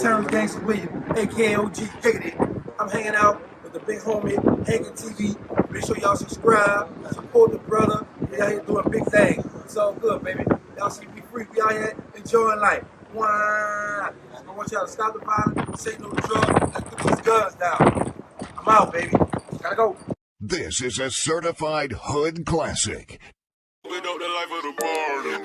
Terrence Gangster William, aka OG Pickety. I'm hanging out with the big homie, Hankin TV. Make sure y'all subscribe, support the brother. We out here doing big things. It's all good, baby. Y'all see me free. We out here enjoying life. Wah. I want y'all to stop the violence, say no drugs, and put these guns down. I'm out, baby. Gotta go. This is a certified hood classic.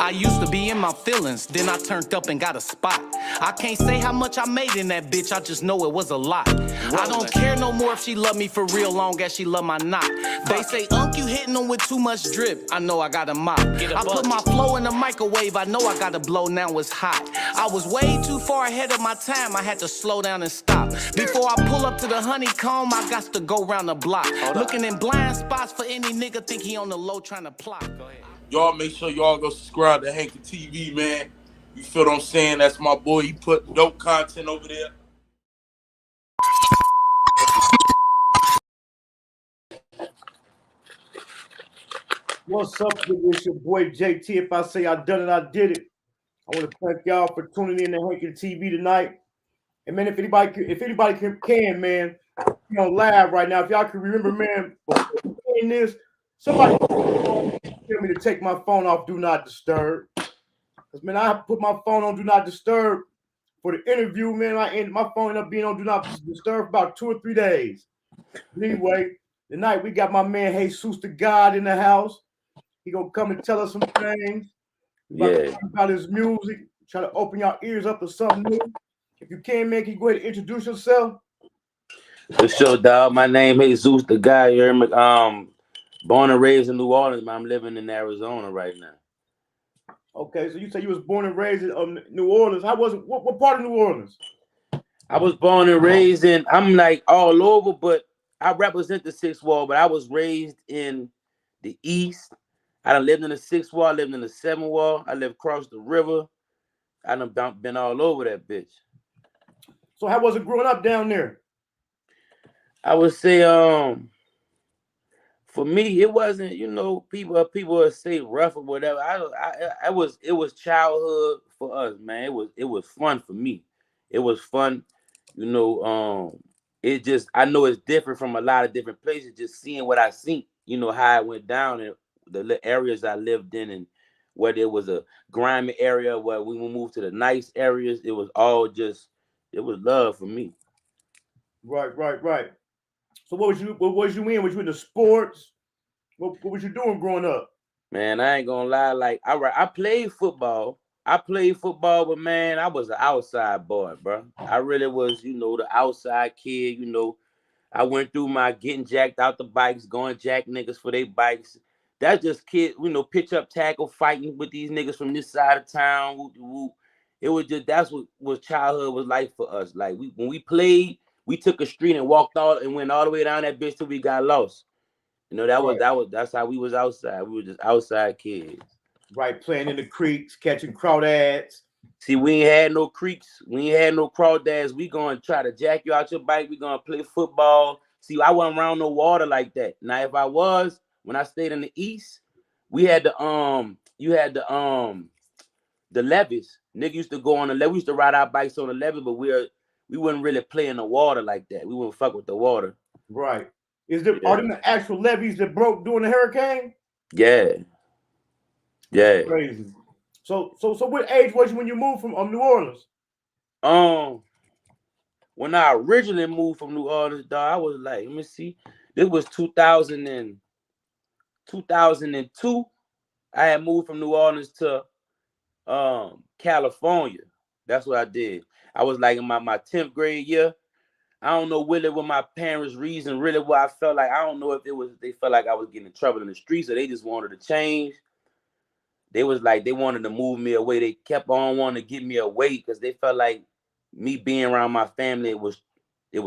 I used to be in my feelings, then I turned up and got a spot. I can't say how much I made in that bitch, I just know it was a lot. I don't care no more if she love me for real, long as she love my knot. They say, Unc, you hitting them with too much drip. I know I got a mop. I put my flow in the microwave, I know I got to blow, now it's hot. I was way too far ahead of my time, I had to slow down and stop. Before I pull up to the honeycomb, I got to go round the block. Looking in blind spots for any nigga think he on the low trying to plot. Go ahead. Y'all make sure y'all go subscribe to Hankin TV, man. You feel what I'm saying? That's my boy. He put dope content over there. What's up? It's your boy JT. If I say I done it, I did it. I want to thank y'all for tuning in to Hankin TV tonight. And man, if anybody can, man, you know, live right now. If y'all can remember, man, before doing this, somebody tell me to take my phone off Do Not Disturb. Because, man, I put my phone on Do Not Disturb for the interview, man. My phone ended up being on Do Not Disturb for about 2 or 3 days. But anyway, tonight we got my man Hesus Da God in the house. He gonna come and tell us some things. About his music. Try to open your ears up to something new. If you can, man, can you go ahead and introduce yourself? For sure, dog. My name is Hesus Da God. You hear me? Born and raised in New Orleans, but I'm living in Arizona right now. Okay, so you say you was born and raised in New Orleans. How was it? What part of New Orleans? I was born and raised in, I'm like all over, but I represent the 6th ward, but I was raised in the East. I done lived in the 6th ward, lived in the 7th ward. I lived across the river. I done been all over that bitch. So how was it growing up down there? I would say, for me, it wasn't, you know, people would say rough or whatever. It was childhood for us, man. It was fun for me. It was fun, you know. It just, I know it's different from a lot of different places. Just seeing what I seen, you know, how it went down and the areas I lived in, and where there was a grimy area, where we would move to the nice areas. It was all just, it was love for me. Right. So what was you in? Was you into sports? What was you doing growing up? Man, I ain't gonna lie. Like, I played football. But man, I was an outside boy, bro. I really was, you know, the outside kid. You know, I went through my getting jacked out the bikes, going jack niggas for their bikes. That's just kid, you know, pitch up tackle, fighting with these niggas from this side of town. Whoop, whoop. It was just, that's what childhood was like for us. Like, when we played, we took a street and walked all and went all the way down that bitch till we got lost. You know, that's how we was outside. We were just outside kids. Right, playing in the creeks, catching crawdads. See, we ain't had no creeks. We ain't had no crawdads. We gonna try to jack you out your bike. We gonna play football. See, I wasn't around no water like that. Now, if I was, when I stayed in the East, we had the levees. Nigga used to go on the levee. We used to ride our bikes on the levee, but we wouldn't really play in the water like that. We wouldn't fuck with the water. Right. Are them the actual levees that broke during the hurricane? Yeah. Yeah. Crazy. So what age was you when you moved from New Orleans? When I originally moved from New Orleans, dog, I was like, let me see. This was 2002. I had moved from New Orleans to California. That's what I did. I was like in my 10th grade year. I don't know really what my parents' reason, really what I felt like. I don't know if they felt like I was getting in trouble in the streets, or they just wanted to change. They was like, they wanted to move me away. They kept on wanting to get me away because they felt like me being around my family, it was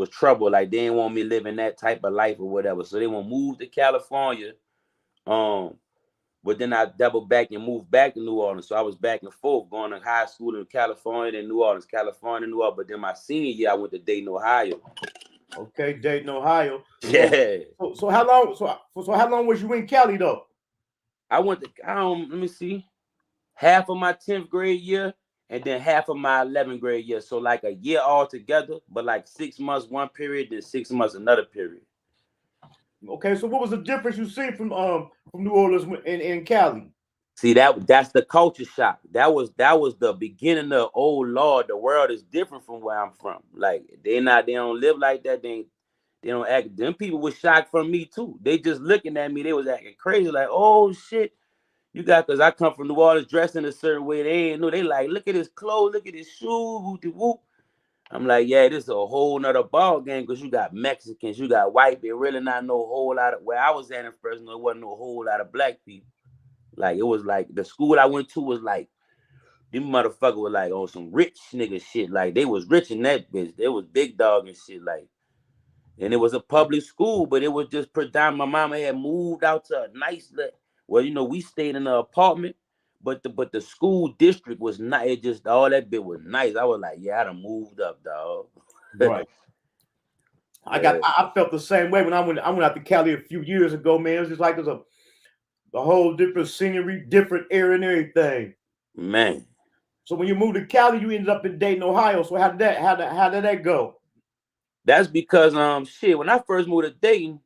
trouble. Like, they didn't want me living that type of life or whatever. So they want to move to California. But then I doubled back and moved back to New Orleans. So I was back and forth going to high school in California, then New Orleans, California, New Orleans. But then my senior year, I went to Dayton, Ohio. Okay, Dayton, Ohio. Yeah. So how long? So how long was you in Cali though? I went to, let me see, half of my 10th grade year and then half of my 11th grade year. So like a year all together, but like 6 months one period, then 6 months another period. Okay, so what was the difference you see from New Orleans and Cali? See, that's the culture shock. That was the beginning of, oh Lord, the world is different from where I'm from. Like they don't live like that. They don't act. Them people was shocked from me too. They just looking at me. They was acting crazy. Like, oh shit, you got, because I come from New Orleans dressed in a certain way. They ain't know. They like, look at his clothes, look at his shoes, whoop de whoop. I'm like, yeah, this is a whole nother ball game, because you got Mexicans, you got white people. Really not no whole lot of, where I was at in Fresno, there wasn't no whole lot of black people. Like it was like the school I went to was like, them motherfuckers were like on some rich nigga shit. Like they was rich in that bitch. They was big dog and shit. Like, and it was a public school, but it was just predominant. My mama had moved out to a nice, well, we stayed in an apartment, but the school district was not. It just, all that bit was nice. I was like, yeah, I done moved up, dog. Right. I felt the same way when I went out to Cali a few years ago, man. It was just like there's a whole different scenery, different air and everything. Man. So when you moved to Cali, you ended up in Dayton, Ohio. So how did that go? That's because shit, when I first moved to Dayton,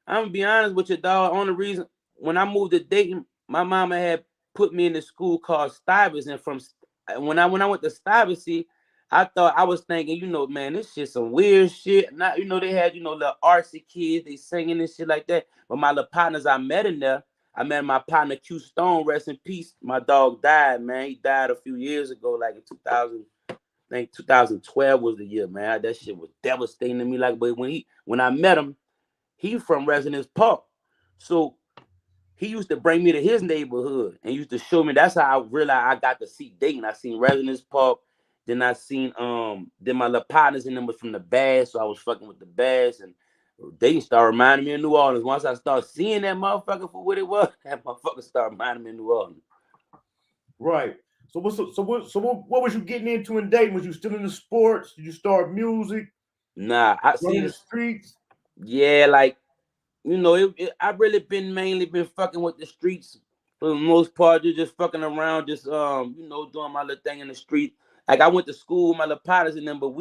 I'm gonna be honest with you, dog. Only reason, when I moved to Dayton, my mama had put me in the school called Stivers, and from when I went to Stivers, see, I was thinking, man, this shit some weird shit. Not, they had, little artsy kids, they singing and shit like that. But my little partners I met in there, I met my partner Q Stone, rest in peace. My dog died, man. He died a few years ago, like in 2000. I think 2012 was the year, man. That shit was devastating to me. Like, but when I met him, he from Residence Park. So he used to bring me to his neighborhood and used to show me. That's how I realized I got to see Dayton. I seen Residence Park. Then I seen then my little partners and them was from the Bass, so I was fucking with the Bass, and Dayton started reminding me of New Orleans. Once I started seeing that motherfucker for what it was, that motherfucker started reminding me of New Orleans. Right. So what was you getting into in Dayton? Was you still in the sports? Did you start music? Nah, I see the streets. Yeah, like, I've really mainly been fucking with the streets for the most part. Just fucking around, just doing my little thing in the street. Like I went to school with my little partners and them, but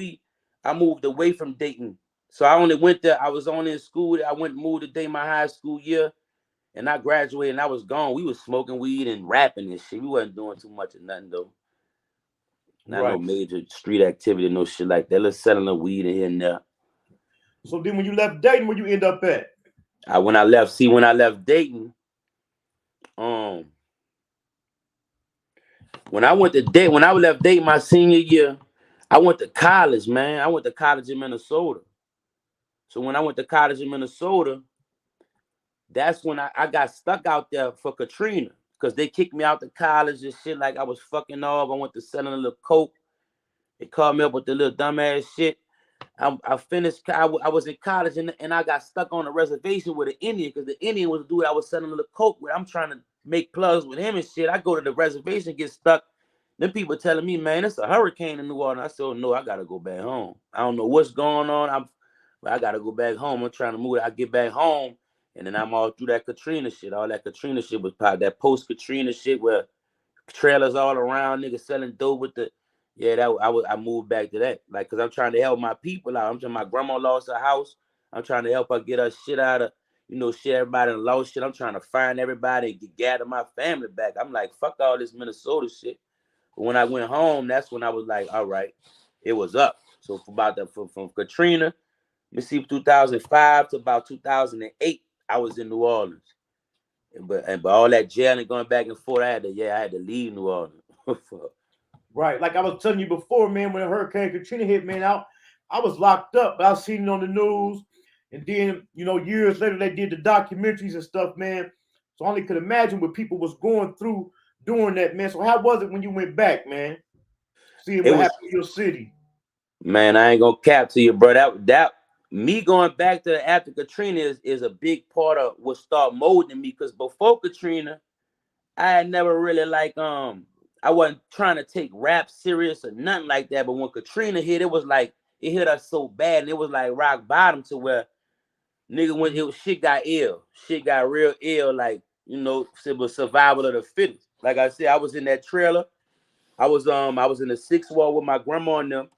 I moved away from Dayton. So I only went there. I was only in school. I moved to Dayton my high school year, and I graduated and I was gone. We was smoking weed and rapping and shit. We wasn't doing too much of nothing though. Not no major street activity, no shit like that. Let's selling the weed in here and there. So then when you left Dayton, where you end up at? When I left Dayton, when I left Dayton my senior year, I went to college, man. I went to college in Minnesota. So when I went to college in Minnesota, that's when I got stuck out there for Katrina, because they kicked me out to college and shit like I was fucking off. I went to selling a little coke. They called me up with the little dumbass shit. I finished. I was in college and I got stuck on a reservation with an Indian, because the Indian was the dude I was selling a little coke with. I'm trying to make plugs with him and shit. I go to the reservation, get stuck. Them people telling me, man, it's a hurricane in New Orleans. I said, oh, no, I gotta go back home. I don't know what's going on. I gotta go back home. I'm trying to move. I get back home, and then I'm all through that Katrina shit. All that Katrina shit was part that post Katrina shit where trailers all around, niggas selling dope with the. Yeah, I moved back to that, like, cause I'm trying to help my people out. My grandma lost her house. I'm trying to help her get her shit out of, shit everybody in lost shit. I'm trying to find everybody and gather my family back. I'm like, fuck all this Minnesota shit. But when I went home, that's when I was like, all right, it was up. So from Katrina, let's see, 2005 to about 2008, I was in New Orleans. But all that jailing, going back and forth, I had to leave New Orleans. Right. Like I was telling you before, man, when Hurricane Katrina hit, man, I was locked up. I seen it on the news. And then, years later, they did the documentaries and stuff, man. So I only could imagine what people was going through during that, man. So how was it when you went back, man? Seeing what happened in your city? Man, I ain't gonna cap to you, bro. That me going back to after Katrina is a big part of what started molding me. Because before Katrina, I had never really I wasn't trying to take rap serious or nothing like that. But when Katrina hit, it was like it hit us so bad, and it was like rock bottom, to where when shit got ill, shit got real ill. Like, it was survival of the fittest. Like I said, I was in that trailer. I was in the sixth wall with my grandma and them.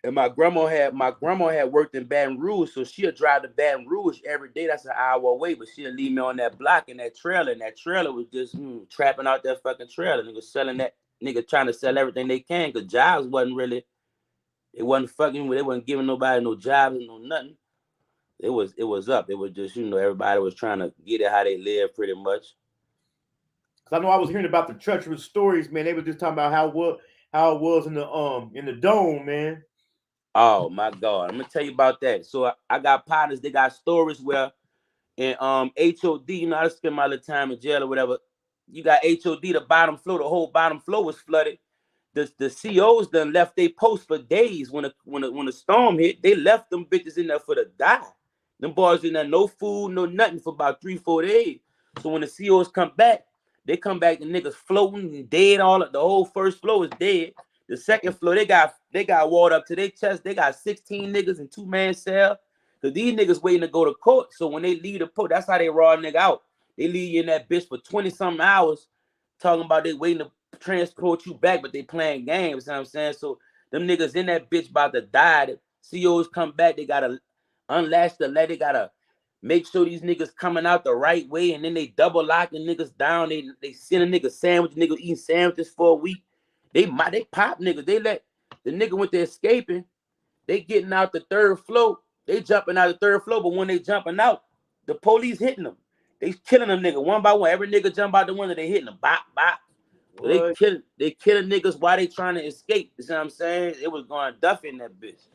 And my grandma had worked in Baton Rouge, so she'd drive to Baton Rouge every day. That's an hour away, but she'd leave me on that block in that trailer. And that trailer was just trapping out that fucking trailer. Nigga selling that nigga trying to sell everything they can, because jobs wasn't really, it wasn't fucking, they wasn't giving nobody no jobs and no nothing. It was up. It was just, everybody was trying to get it how they live pretty much. Cause I know I was hearing about the treacherous stories, man. They were just talking about how it was in the dome, man. Oh my God. I'm gonna tell you about that. So I got partners, they got stories where in HOD, I spent my little time in jail or whatever. You got HOD, the bottom floor, the whole bottom floor was flooded. The COs done left they post for days when the storm hit. They left them bitches in there for the die. Them boys in there, no food, no nothing for about 3-4 days. So when the COs come back, they come back, the niggas floating and dead. The whole first floor is dead. The second floor, they got water up to their chest. They got 16 niggas in 2-man cell. Cause these niggas waiting to go to court. So when they leave the court, that's how they raw a nigga out. They leave you in that bitch for 20-something hours, talking about they waiting to transport you back, but they playing games. You know what I'm saying? So them niggas in that bitch about to die. The COs come back, they gotta unlatch the leg, they gotta make sure these niggas coming out the right way, and then they double locking niggas down. They send a nigga sandwich, niggas eating sandwiches for a week. They pop niggas. They let the nigga when they're escaping, they getting out the third floor. They jumping out the third floor, but when they jumping out, the police hitting them. They killing them nigga one by one. Every nigga jump out the window, they hitting them. Bop, bop. So they killing niggas while they trying to escape. You see what I'm saying? It was going Duffy in that bitch.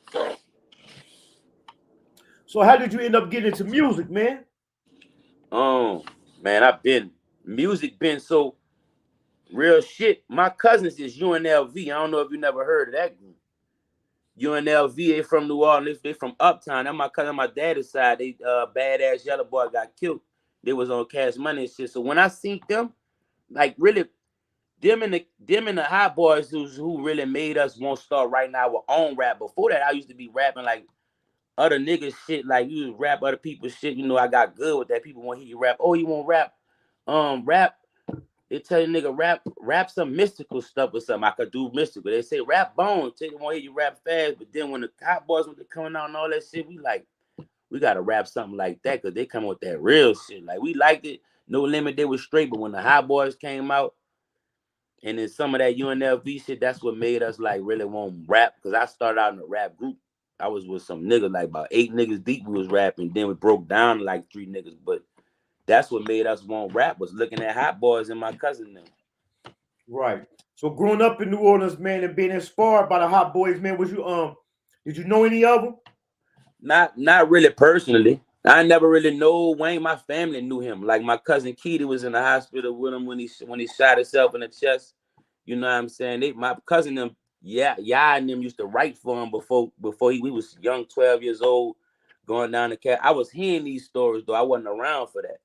So how did you end up getting into music, man? Man, music been so real shit. My cousins is UNLV. I don't know if you never heard of that group. UNLV, they from New Orleans. They from Uptown. That's my cousin, my daddy's side. They badass yellow boy got killed. They was on Cash Money and shit. So when I seen them, like really, them and the hot boys who really made us want to start right now with own rap. Before that, I used to be rapping like other niggas shit, like you rap other people's shit. I got good with that. People want to hear you rap. Oh, you want rap? Rap. They tell you nigga rap some mystical stuff or something. I could do mystical. They say rap bones. They want to hear you rap fast. But then when the hot boys when they coming out and all that shit, we gotta rap something like that because they come with that real shit. Like we liked it. No Limit, they was straight. But when the hot boys came out, and then some of that UNLV shit, that's what made us like really want rap. Because I started out in a rap group. I was with some niggas, like about 8 niggas deep. We was rapping. Then we broke down to like 3 niggas. But that's what made us want rap, was looking at hot boys and my cousin them. Right. So growing up in New Orleans, man, and being inspired by the hot boys, man, did you know any of them? Not really personally. I never really know Wayne. My family knew him. Like my cousin Keith was in the hospital with him when he shot himself in the chest. You know what I'm saying? My cousin them, and them used to write for him before we was young, 12 years old, going down the cat. I was hearing these stories though. I wasn't around for that.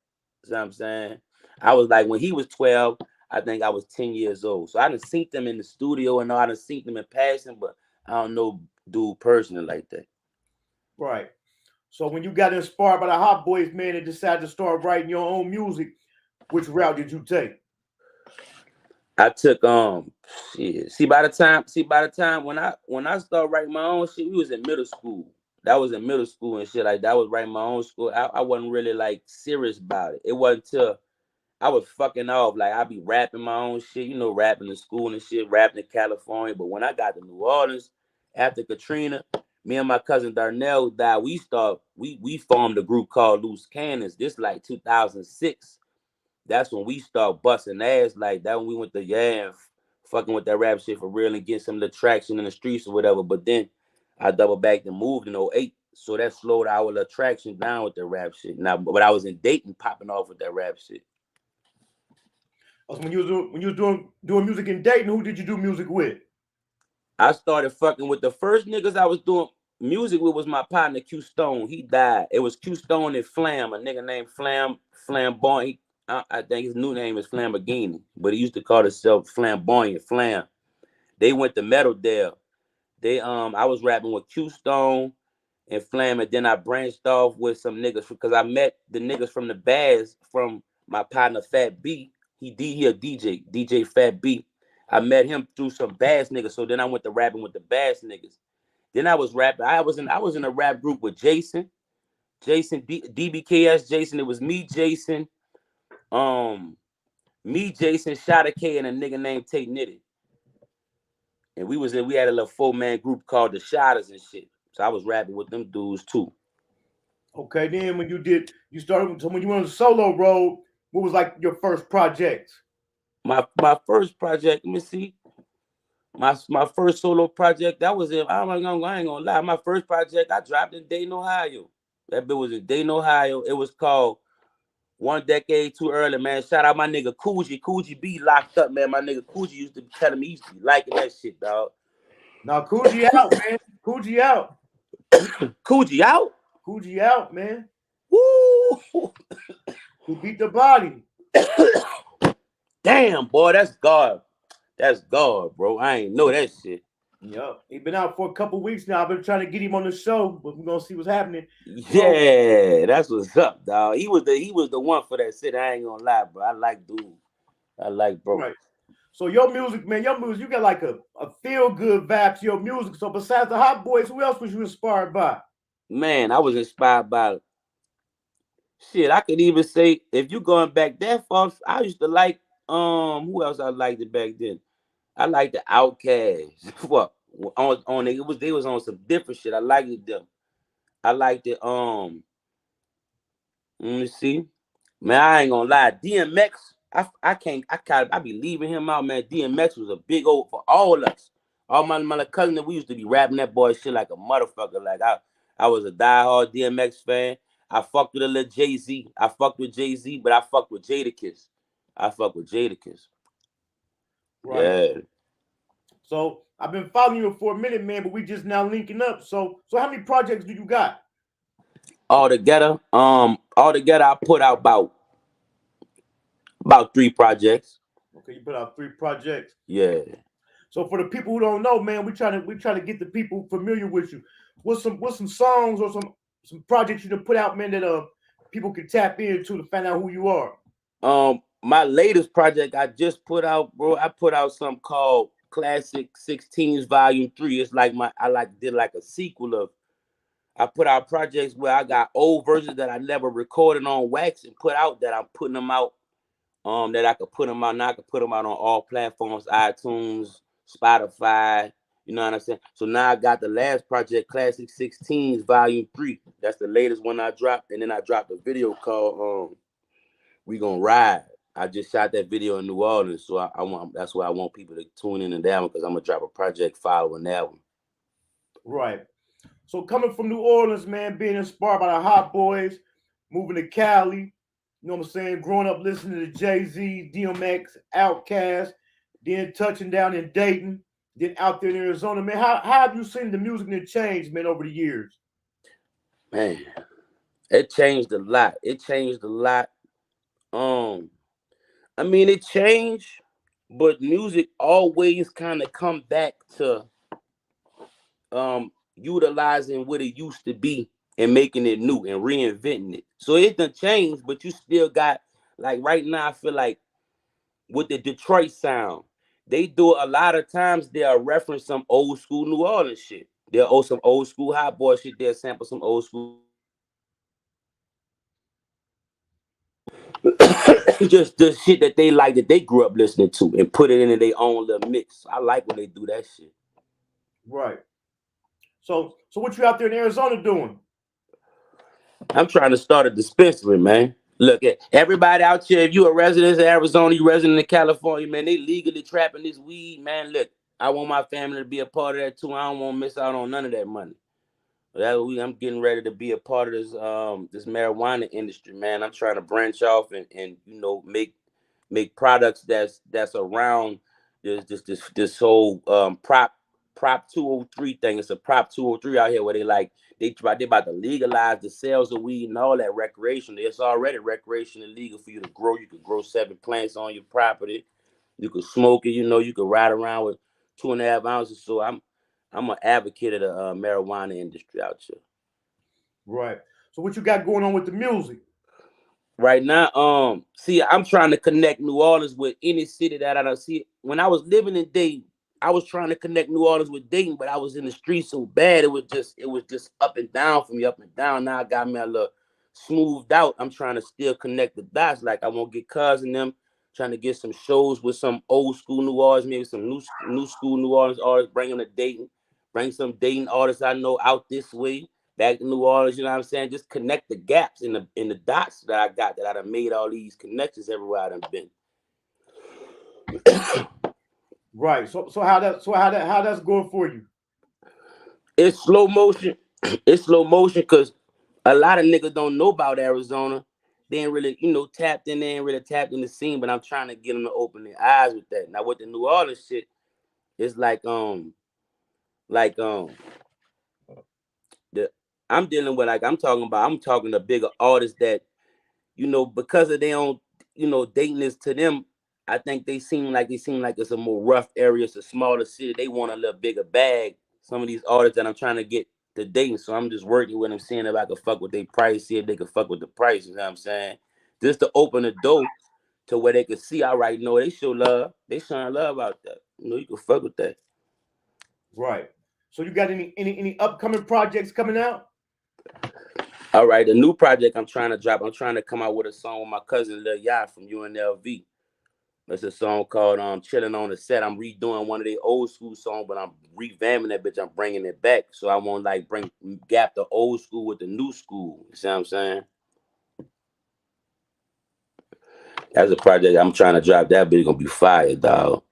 You know what I'm saying? I was like when he was 12, I think I was 10 years old. So I done seen them in the studio and I done seen them in passing, but I don't know dude personally like that. Right. So when you got inspired by the hot boys, man, and decided to start writing your own music, which route did you take? I took shit. See by the time when I started writing my own shit, we was in middle school. That was in middle school and shit like that. I was writing my own school. I wasn't really like serious about it. It wasn't till I was fucking off. Like I be rapping my own shit, rapping in school and shit, rapping in California. But when I got to New Orleans after Katrina, me and my cousin Darnell died. We formed a group called Loose Cannons. This like 2006. That's when we start busting ass like that. When we went to fucking with that rap shit for real and get some of the traction in the streets or whatever. But then I double back and moved in 08. So that slowed our attraction down with the rap shit. Now, but I was in Dayton popping off with that rap shit. When you was doing music in Dayton, who did you do music with? I started fucking with the first niggas I was doing music with was my partner Q Stone. He died. It was Q Stone and Flam, a nigga named Flamboyant. I think his new name is Flamborghini, but he used to call himself Flamboyant Flam. They went to Metal Dale. I was rapping with Q Stone and Flam, and then I branched off with some niggas because I met the niggas from the Baz from my partner Fat B. He a DJ Fat B. I met him through some Bass niggas. So then I went to rapping with the Bass niggas. Then I was rapping. I was in a rap group with Jason, DBKS Jason. It was me, Jason, Shada K, and a nigga named Tate Nitty. And we had a little 4-man group called the Shotters and shit. So I was rapping with them dudes too. Okay, then when you started, so when you went on the solo road, what was like your first project? My first project, let me see. My first solo project, that was it. I ain't gonna lie. My first project, I dropped in Dayton, Ohio. That bit was in Dayton, Ohio. It was called One Decade Too Early, man. Shout out my nigga Coogee. Coogee be locked up, man. My nigga Coogee used to be telling me he used to be liking that shit, dog. Now Coogee out, man. Coogee out. Coogee out? Coogee out, man. Woo! He beat the body. Damn, boy, that's God. That's God, bro. I ain't know that shit. Yep. He been out for a couple weeks now. I've been trying to get him on the show, but we're gonna see what's happening. Yeah, that's what's up, dog. He was the one for that shit. I ain't gonna lie, bro. I like dude. I like bro. Right. So your music, man, you got like a feel-good vibe to your music. So besides the Hot Boys, who else was you inspired by? Man, I was inspired by shit. I could even say if you going back that far, I used to like who else I liked it back then? I liked the Outkast. What on they was on some different shit. I liked them. I liked it. Let me see. Man, I ain't gonna lie. DMX, I be leaving him out, man. DMX was a big old for all of us. All my cousin that we used to be rapping that boy shit like a motherfucker. Like I was a diehard DMX fan. I fucked with a little Jay-Z. I fucked with Jay-Z, but I fucked with Jadakiss. Right. Yeah. So I've been following you for a minute, man, but we just now linking up. So how many projects do you got? Altogether, I put out about 3 projects. Okay, you put out 3 projects. Yeah. So for the people who don't know, man, we trying to get the people familiar with you. What's some songs or some projects you to put out, man, that people can tap into to find out who you are? My latest project I just put out, bro. I put out something called Classic 16s Volume 3. It's like did like a sequel of. I put out projects where I got old versions that I never recorded on wax and put out that I'm putting them out. That I could put them out now. I could put them out on all platforms, iTunes, Spotify. You know what I'm saying? So now I got the last project, Classic 16s Volume 3. That's the latest one I dropped, and then I dropped a video called We Gonna Ride. I just shot that video in New Orleans, so I want. That's why I want people to tune in to that one because I'm gonna drop a project following that one. Right. So coming from New Orleans, man, being inspired by the Hot Boys, moving to Cali, you know what I'm saying? Growing up listening to Jay-Z, DMX, Outkast, then touching down in Dayton, then out there in Arizona, man. How have you seen the music change, man, over the years? Man, it changed a lot. I mean, it changed, but music always kind of come back to utilizing what it used to be and making it new and reinventing it. So it done changed, but you still got, like right now, I feel like with the Detroit sound, they do a lot of times they'll reference some old school New Orleans shit. They'll owe some old school Hot Boy shit. They'll sample some old school. Just the shit that they like that they grew up listening to and put it into their own little mix. I like when they do that shit. Right. So what you out there in Arizona doing? I'm trying to start a dispensary, man. Look at everybody out here. If you a resident of Arizona, you resident of California, man, they legally trapping this weed, man. Look, I want my family to be a part of that too. I don't want to miss out on none of that money. I'm getting ready to be a part of this marijuana industry, man. I'm trying to branch off and you know make products that's around this whole prop 203 thing. It's a prop 203 out here where they about to legalize the sales of weed and all that recreation. It's already recreation and legal for you to grow. You could grow 7 plants on your property. You could smoke it. You know, you could ride around with 2.5 ounces. So I'm an advocate of the marijuana industry out here. Right. So what you got going on with the music? Right now, see, I'm trying to connect New Orleans with any city that I don't see. When I was living in Dayton, I was trying to connect New Orleans with Dayton, but I was in the street so bad it was just up and down for me, up and down. Now I got me a little smoothed out. I'm trying to still connect the dots. Like I want to get cousin them, trying to get some shows with some old school New Orleans, maybe some new school New Orleans artists, bring them to Dayton, bring some Dayton artists I know out this way back to New Orleans, you know what I'm saying? Just connect the gaps in the dots that I got that I done made all these connections everywhere I done been. Right. So how that's going for you? It's slow motion. It's slow motion because a lot of niggas don't know about Arizona. They ain't really, tapped in. They ain't really tapped in the scene. But I'm trying to get them to open their eyes with that. Now with the New Orleans shit, it's like the I'm dealing with like I'm talking to bigger artists that because of their own, datingness to them, I think they seem like it's a more rough area, it's a smaller city. They want a little bigger bag. Some of these artists that I'm trying to get to dating, so I'm just working with them, seeing if I can fuck with their price, see if they can fuck with the price. You know what I'm saying? Just to open the door to where they can see. All right, they show love. They showing love out there. You can fuck with that. Right. So you got any upcoming projects coming out? All right, the new project I'm trying to drop. I'm trying to come out with a song with my cousin Lil Yah from UNLV. It's a song called "Chilling on the Set." I'm redoing one of the old school songs, but I'm revamping that bitch. I'm bringing it back, so I won't like bring gap the old school with the new school. You see what I'm saying? That's a project I'm trying to drop. That bitch gonna be fire, dog.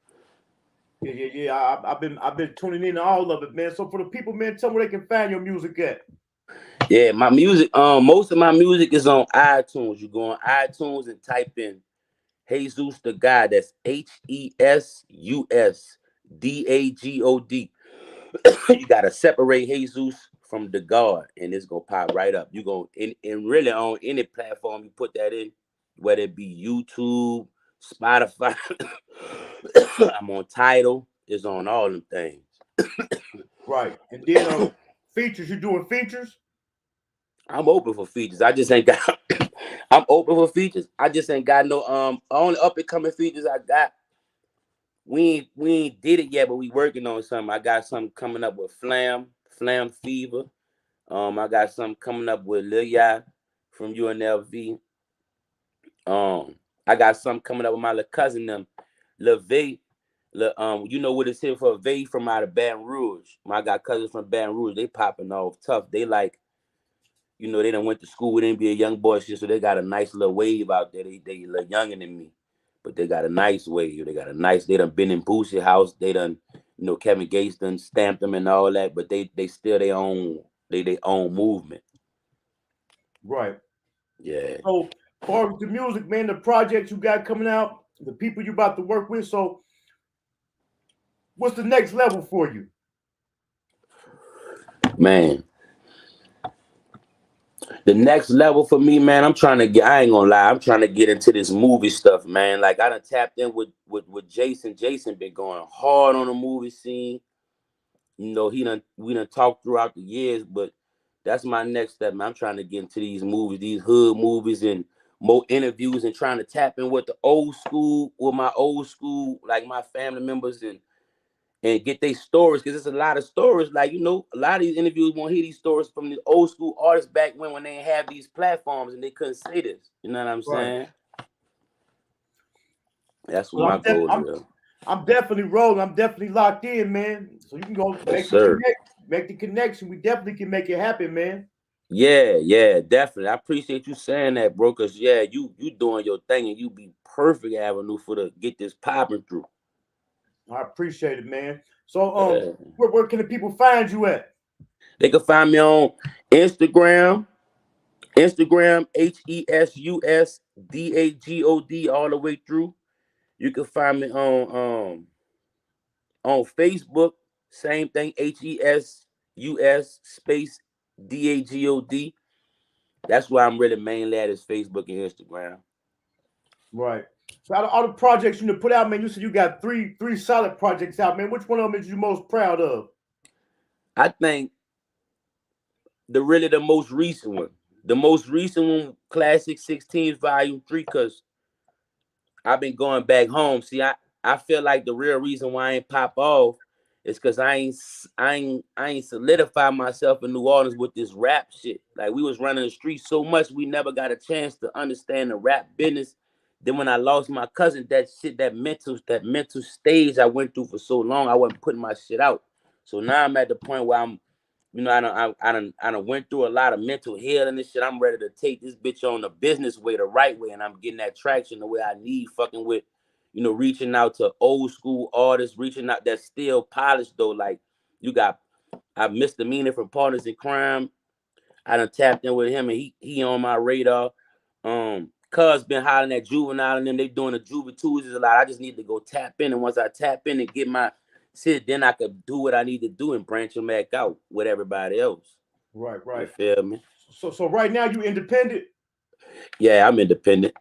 Yeah. I've been tuning in to all of it, man. So for the people, man, tell me where they can find your music at. Yeah, my music. Most of my music is on iTunes. You go on iTunes and type in Hesus Da God. That's HESUSDAGOD. You gotta separate Jesus from the God, and it's gonna pop right up. You go and really on any platform you put that in, whether it be YouTube, Spotify. I'm on Tidal. It's on all them things. Right. And then features, you doing features? I'm open for features. I just ain't got. I'm open for features. I just ain't got no only up and coming features I got. We ain't did it yet, but we working on something. I got something coming up with Flam Fever. I got something coming up with Lil Yah from UNLV. I got something coming up with my little cousin them, Lil V. You know what it's here for V from out of Baton Rouge. I got cousins from Baton Rouge. They popping off tough. They like, they done went to school with NBA young boys shit, so they got a nice little wave out there. They a little younger than me, but they got a nice wave. They done been in Boosie house. They done, Kevin Gates done stamped them and all that, but they still they own movement. Right. Yeah. So far as the music, man, the projects you got coming out, the people you about to work with. So what's the next level for you? Man, the next level for me, man, I ain't gonna lie, I'm trying to get into this movie stuff, man. Like I done tapped in with Jason. Jason been going hard on the movie scene. We done talked throughout the years, but that's my next step, man. I'm trying to get into these movies, these hood movies, and more interviews, and trying to tap in with my old school, like my family members, and get their stories, because there's a lot of stories. Like, a lot of these interviews won't hear these stories from the old school artists back when they didn't have these platforms and they couldn't say this. You know what I'm Right. saying? That's what Well, my goal is. I'm definitely rolling. I'm definitely locked in, man. So you can go Yes, sir. make the connection. We definitely can make it happen, man. Yeah, definitely. I appreciate you saying that, bro. Cause yeah, you doing your thing, and you be perfect avenue for to get this popping through. I appreciate it, man. So Yeah. where can the people find you at? They can find me on Instagram. Instagram HESUSDAGOD all the way through. You can find me on Facebook. Same thing, HESUS space DAGOD. That's why I'm really mainly at is Facebook and Instagram. Right. So out of all the projects you put out, man, you said you got three solid projects out, man. Which one of them is you most proud of? I think the most recent one, The most recent one, Classic 16 Volume 3, because I've been going back home. See, I feel like the real reason why I ain't pop off is because I ain't solidify myself in New Orleans with this rap shit. Like, we was running the streets so much, we never got a chance to understand the rap business. Then when I lost my cousin, that mental stage I went through for so long, I wasn't putting my shit out. So now I'm at the point where I'm, I done went through a lot of mental healing and shit. I'm ready to take this bitch on the business way, the right way, and I'm getting that traction the way I need, fucking with, reaching out to old school artists, reaching out that's still polished though. Like, I misdemeanor from Partners in Crime. I done tapped in with him, and he on my radar. Cuz been hollering at Juvenile and them. They doing the Juve Tuesdays a lot. I just need to go tap in, and once I tap in and get my shit, then I could do what I need to do and branch them back out with everybody else. Right. You feel me? So right now you independent. Yeah, I'm independent.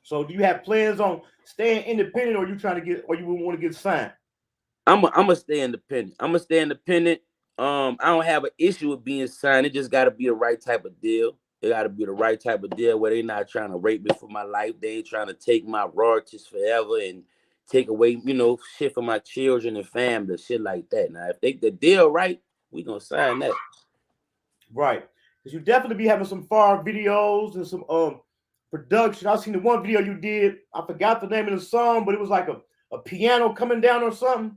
So do you have plans on staying independent, or you trying to get, or you want to get signed? I'm gonna stay independent. I don't have an issue with being signed. It just gotta be the right type of deal. It gotta be the right type of deal where they not trying to rape me for my life. They ain't trying to take my royalties forever and take away, shit from my children and family, shit like that. Now, if the deal right, we gonna sign that. Right. Because you definitely be having some fire videos and some production. I seen the one video you did. I forgot the name of the song, but it was like a piano coming down or something.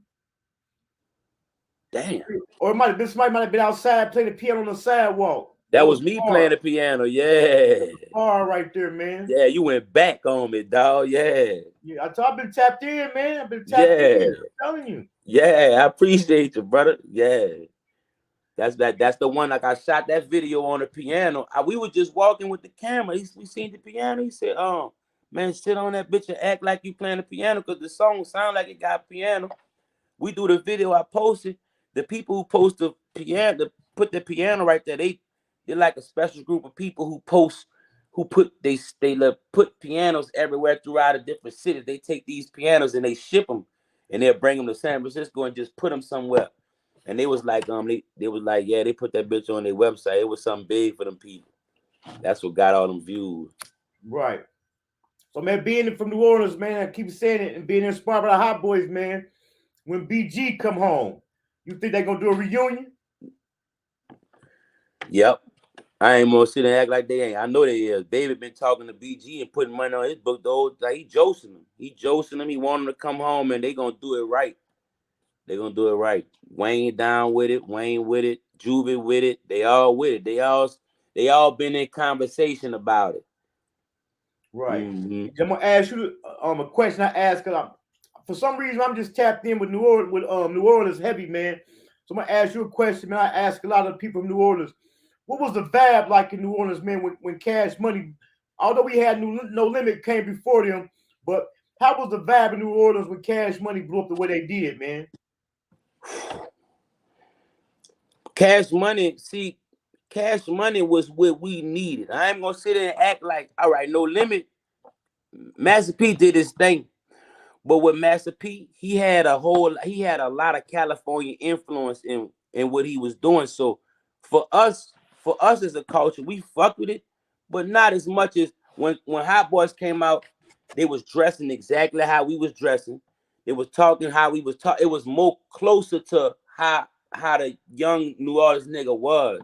Damn. Or it might have been, somebody might have been outside playing the piano on the sidewalk. That was me playing the piano, yeah. Far right there, man. Yeah, you went back on me, dog. Yeah. Yeah, I've been tapped in, man. I've been tapped in. I'm telling you. Yeah, I appreciate you, brother. Yeah. That's the one. Like, I shot that video on the piano. We were just walking with the camera. We seen the piano. He said, "Oh, man, sit on that bitch and act like you playing the piano, because the song sound like it got piano." We do the video. I posted. The people who post the piano, put the piano right there. They're like a special group of people who put pianos everywhere throughout the different cities. They take these pianos and they ship them, and they'll bring them to San Francisco and just put them somewhere. And they was like, they was like, yeah, they put that bitch on their website. It was something big for them people. That's what got all them views. Right. So, man, being from New Orleans, man, I keep saying it, and being inspired by the Hot Boys, man. When BG come home, you think they gonna do a reunion? Yep. I ain't gonna sit and act like they ain't. I know they is. David been talking to BG and putting money on his book. Like, he josing them. He want them to come home, and they gonna do it right. They gonna do it right. Wayne down with it. Wayne with it. Juvie with it. They all with it. They all been in conversation about it. Right. Mm-hmm. I'm gonna ask you a question I asked, because for some reason I'm just tapped in with New Orleans heavy, man. So I'm gonna ask you a question, man. I ask a lot of people from New Orleans. What was the vibe like in New Orleans, man, when Cash Money, although we had No Limit came before them, but how was the vibe in New Orleans when Cash Money blew up the way they did, man? Cash Money was what we needed. I ain't gonna sit there and act like, all right, No Limit. Master P did his thing. But with Master P, he had a lot of California influence in what he was doing. So for us as a culture, we fuck with it, but not as much as when Hot Boys came out. They was dressing exactly how we was dressing. They was talking how we was talking. It was more closer to how the young New Orleans nigga was.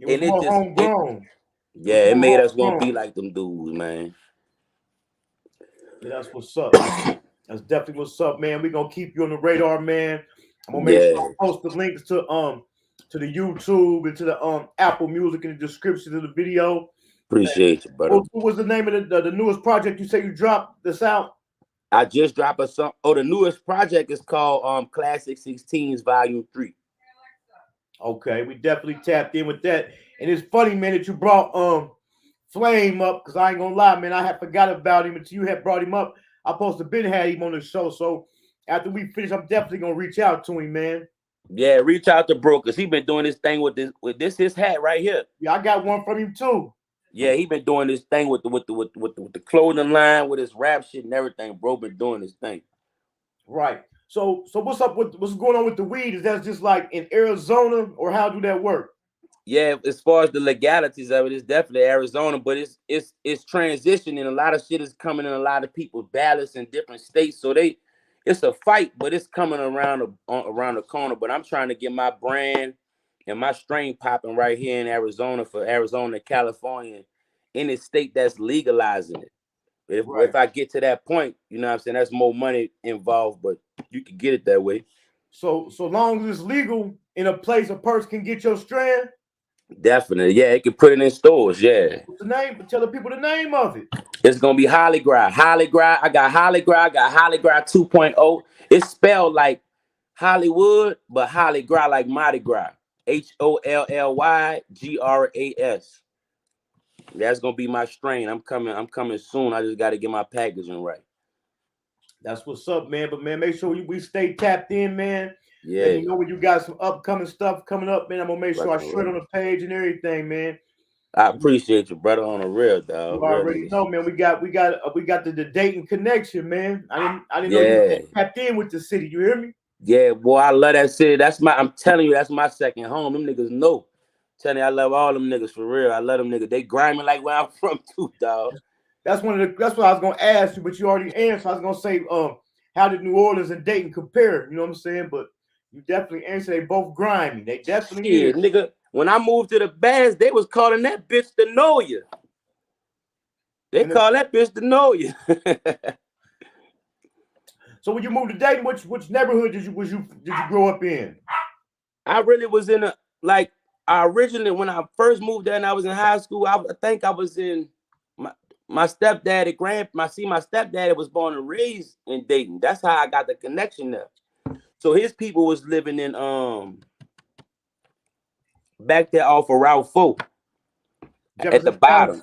It was more homegrown. It made us want to be like them dudes, man. Yeah, that's what's up. That's definitely what's up, man. We're gonna keep you on the radar, man. I'm gonna make sure I post the links to the YouTube and to the Apple Music in the description of the video. Appreciate you, brother. What was the name of the newest project you say you dropped this out? I just dropped a song. Oh, the newest project is called Classic 16s Volume 3. Okay, we definitely tapped in with that. And it's funny, man, that you brought Flame up, because I ain't gonna lie, man, I had forgot about him until you had brought him up. I supposed to been had him on the show. So after we finish, I'm definitely gonna reach out to him, man. Yeah, reach out to bro, because he been doing this thing with his hat right here. Yeah, I got one from him too. Yeah, he been doing this thing with the clothing line, with his rap shit and everything. Bro been doing this thing. Right. So what's up with what's going on with the weed? Is that just like in Arizona, or how do that work? Yeah, as far as the legalities of it, it's definitely Arizona, but it's transitioning. A lot of shit is coming in a lot of people's ballots in different states. So it's a fight, but it's coming around the corner. But I'm trying to get my brand and my strain popping right here in Arizona for Arizona and California, in a state that's legalizing it. If I get to that point, you know what I'm saying, that's more money involved, but you can get it that way. So long as it's legal in a place a person can get your strand. Definitely, yeah. It can put it in stores, yeah. What's the name? Tell the people the name of it. It's gonna be Holly Gras. Holly Gras. I got Holly Gras. I got Holly Gras 2.0. It's spelled like Hollywood, but Holly Gras like Mardi Gras. HOLLYGRAS. That's gonna be my strain. I'm coming soon. I just gotta get my packaging right. That's what's up, man. But man, make sure we stay tapped in, man. Yeah. Let me know when you got some upcoming stuff coming up, man. I'm gonna make sure I share it on the page and everything, man. I appreciate you, brother, on the real, dog. You already know, man. We got the Dayton connection, man. I didn't know you tapped in with the city. You hear me? Yeah, boy, I love that city. I'm telling you, that's my second home. Them niggas know. Telling you, I love all them niggas for real. I love them niggas. They grinding like where I'm from too, dog. That's what I was gonna ask you, but you already answered. I was gonna say, how did New Orleans and Dayton compare? You know what I'm saying? But you definitely answered. They both grimy. They definitely is. Nigga. When I moved to the Bass, they was calling that bitch to know you. They call that bitch to know you. So when you moved to Dayton, which neighborhood did you grow up in? I really was in originally when I first moved there and I was in high school, I think I was in my stepdaddy my stepdaddy was born and raised in Dayton. That's how I got the connection there. So his people was living in back there off of Route 4 at the bottom.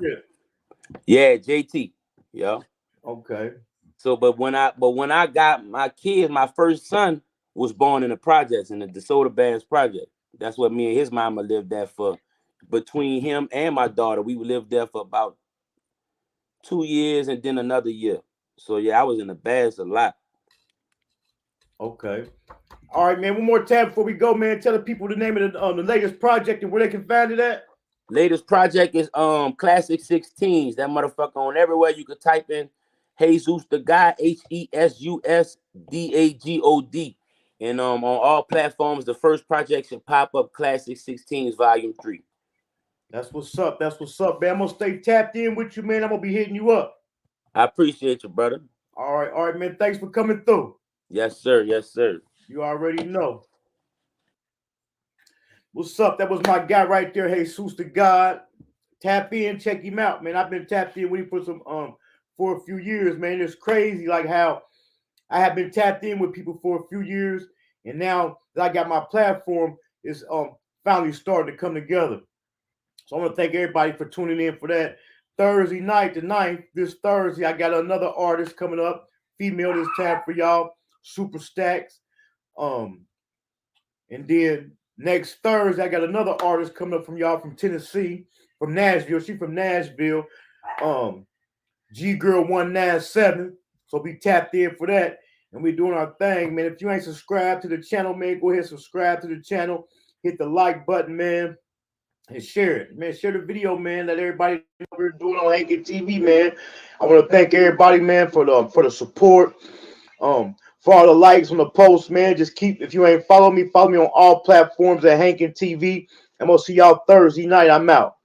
Yeah, JT. Yeah. Okay. So but when I got my kids, my first son was born in the projects, in the DeSoto Bass project. That's what me and his mama lived there for. Between him and my daughter, we lived there for about 2 years and then another year. So yeah, I was in the Bass a lot. Okay. All right, man. One more time before we go, man. Tell the people the name of the latest project and where they can find it at. Latest project is Classic 16s. That motherfucker on everywhere. You could type in Hesus Da God, HESUSDAGOD. And on all platforms, the first project should pop up, Classic 16s Volume 3. That's what's up. That's what's up, man. I'm gonna stay tapped in with you, man. I'm gonna be hitting you up. I appreciate you, brother. All right, man. Thanks for coming through. Yes, sir. Yes, sir. You already know. What's up? That was my guy right there, Hesus Da God. Tap in, check him out, man. I've been tapped in with him for a few years, man. It's crazy, like how I have been tapped in with people for a few years, and now that I got my platform, it's finally starting to come together. So I want to thank everybody for tuning in for that. Thursday night, the 9th, this Thursday, I got another artist coming up, female this time for y'all, Super Stacks. And then next Thursday, I got another artist coming up from y'all from Tennessee, from Nashville. She from Nashville, G Girl 197. So be tapped in for that. And we doing our thing, man. If you ain't subscribed to the channel, man, go ahead and subscribe to the channel. Hit the like button, man. And share it, man. Share the video, man. Let everybody know what we're doing on Hankin TV, man. I want to thank everybody, man, for the support. For all the likes on the post, man. Just if you ain't follow me on all platforms at Hankin TV. I'm gonna see y'all Thursday night. I'm out.